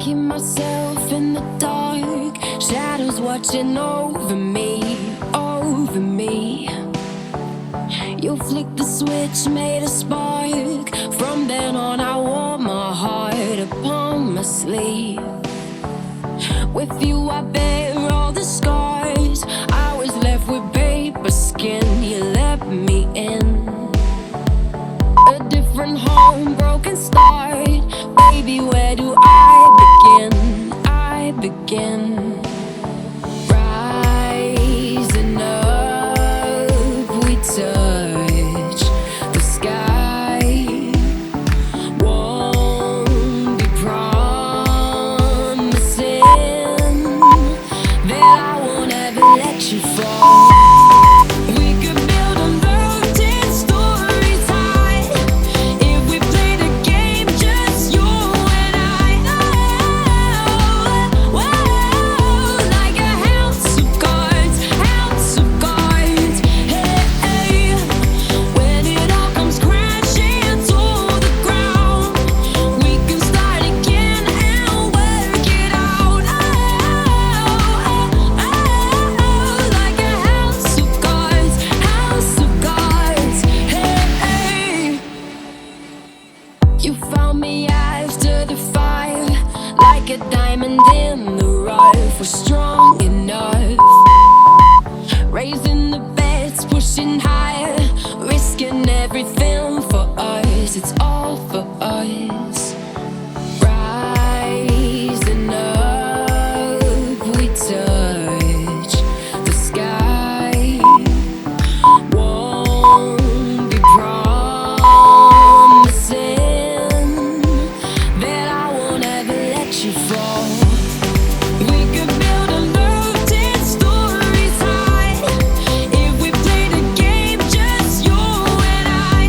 keep myself in the dark, shadows watching over me, over me. You flicked the switch, made a spark. From then on I wore my heart upon my sleeve. With you I bear all the scars. I was left with paper skin, you let me in. A different home, broken start. Baby, where do I begin? I begin. Rising up, we touch the sky. Won't be promising that I won't ever let you fall. We could build a mountain stories high if we played a game, just you and I. Oh, like a house of cards, house of cards. Hey, when it all comes crashing to the ground, we can start again and work it out. Like a house of cards, house of cards. Hey, you found me after the fire, like a diamond in the rough. We're strong enough, raising the beds, pushing higher, risking everything for us. It's all for us. Rising up, we touch the sky. Won't be promising that I won't ever let you fall. We could build a mountain stories high if we played a game, just you and I.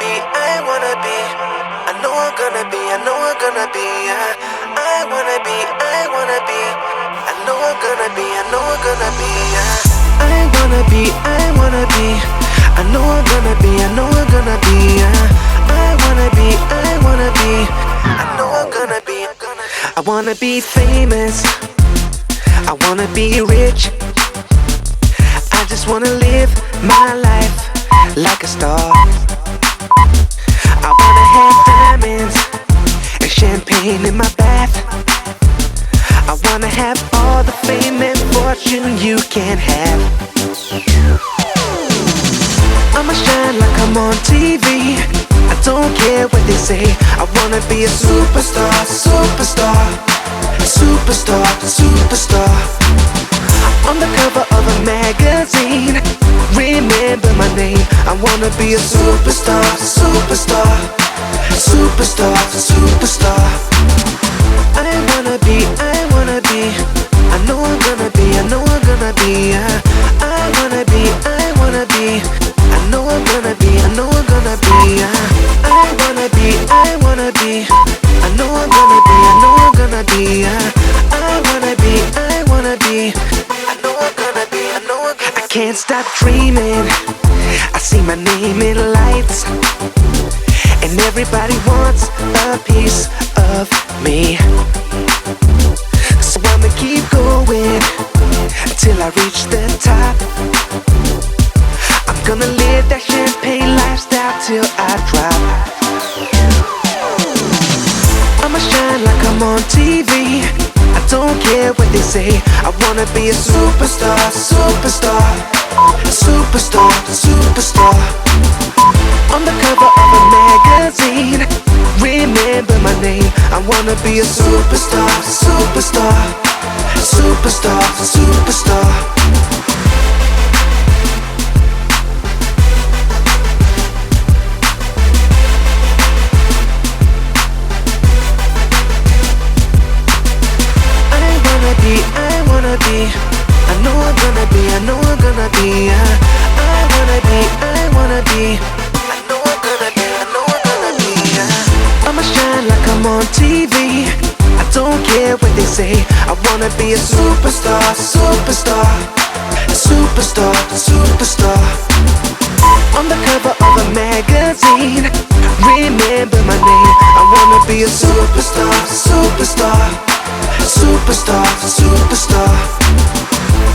be, I wanna be. I know I'm gonna be, I know I'm gonna be. I wanna be, I wanna be. I know I'm gonna be, I know I'm gonna be. I wanna be, I wanna be. I know I'm gonna be, I know I'm gonna be. I wanna be, I wanna be. I know I'm gonna be, I wanna be famous. I wanna be rich. I just wanna live my life like a star. I wanna have diamonds and champagne in my bath. I wanna have all the fame and fortune you can have. I'ma shine like I'm on TV. I don't care what they say. I wanna be a superstar, superstar, superstar, superstar. On the cover of a magazine, remember my name. I wanna be a superstar, superstar, superstar, superstar. I wanna be, I wanna be. I know I'm gonna be, I know I'm gonna be. I wanna be, I wanna be. I know I'm gonna be, I know I'm gonna be. I wanna be, I wanna be. I know I'm gonna be, I know I'm gonna be. I wanna be, I wanna be. I can't stop dreaming. I see my name in lights, and everybody wants a piece of me. So I'ma keep going till I reach the top. I'm gonna live that champagne lifestyle till I drop. I'ma shine like I'm on TV. I don't care what they say. I wanna be a superstar, superstar, superstar, superstar. On the cover of a magazine, remember my name. I wanna be a superstar, superstar, superstar, superstar. I wanna be. I know I'm gonna be, I know I'm gonna be. I wanna be, I wanna be. I know I'm gonna be, I know I'm gonna be. I'ma shine like I'm on TV. I don't care what they say. I wanna be a superstar, superstar, superstar, superstar. On the cover of a magazine, remember my name. I wanna be a superstar, superstar, superstar, superstar.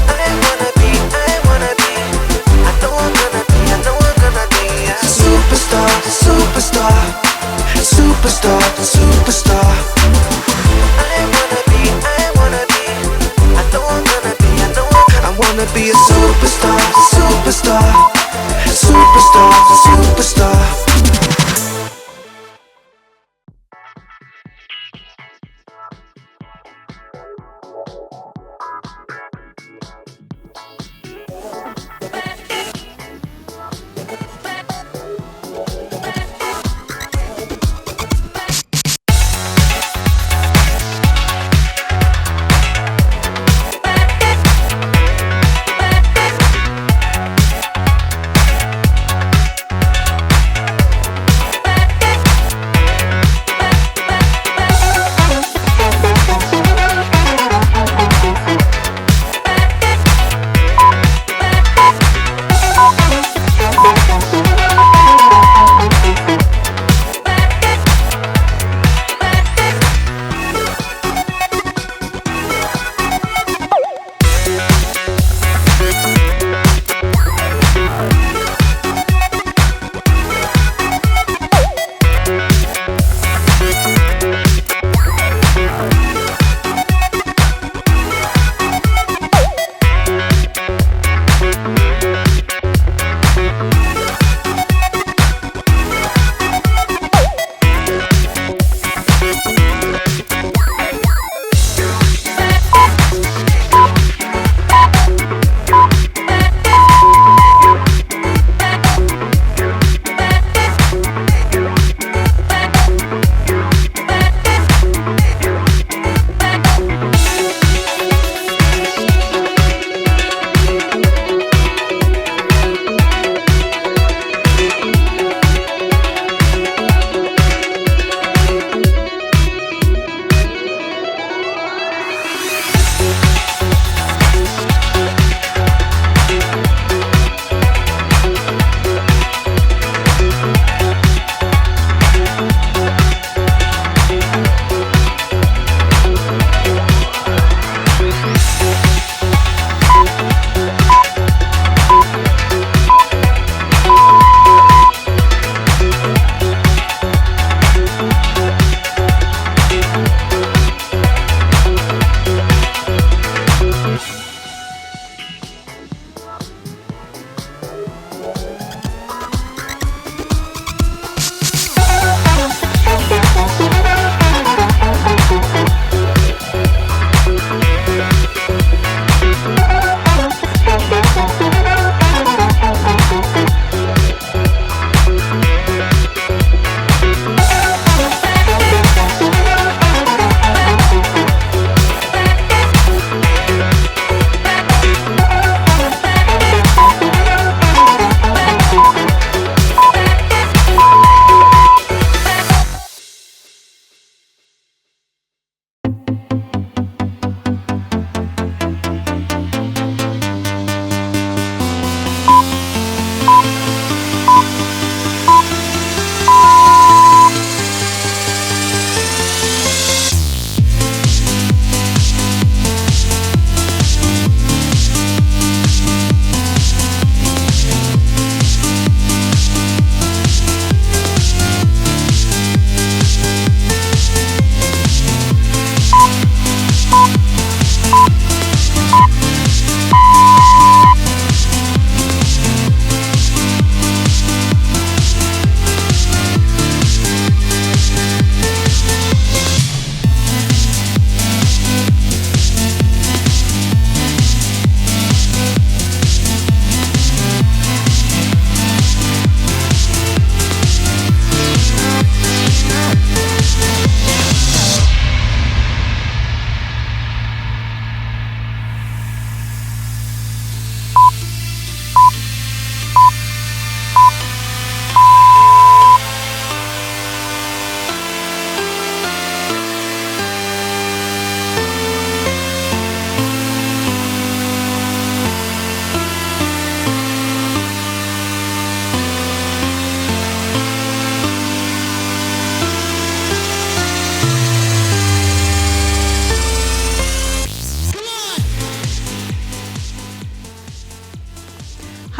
I wanna be, I wanna be. I know I'm gonna be, I know I'm gonna be. Superstar, superstar, superstar, superstar. I wanna be, I wanna be. I know I'm gonna be, I know I wanna be a superstar, superstar, superstar, superstar.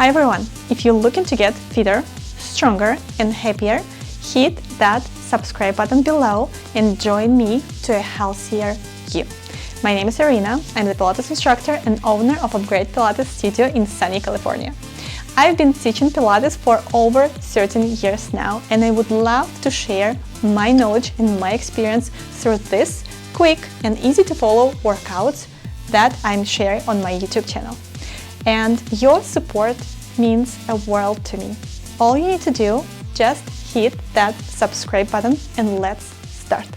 Hi everyone! If you're looking to get fitter, stronger and happier, hit that subscribe button below and join me to a healthier you. My name is Irina, I'm the Pilates instructor and owner of Upgrade Pilates studio in sunny California. I've been teaching Pilates for over 13 years now, and I would love to share my knowledge and my experience through this quick and easy to follow workouts that I'm sharing on my YouTube channel. And your support means a world to me. All you need to do, just hit that subscribe button and let's start.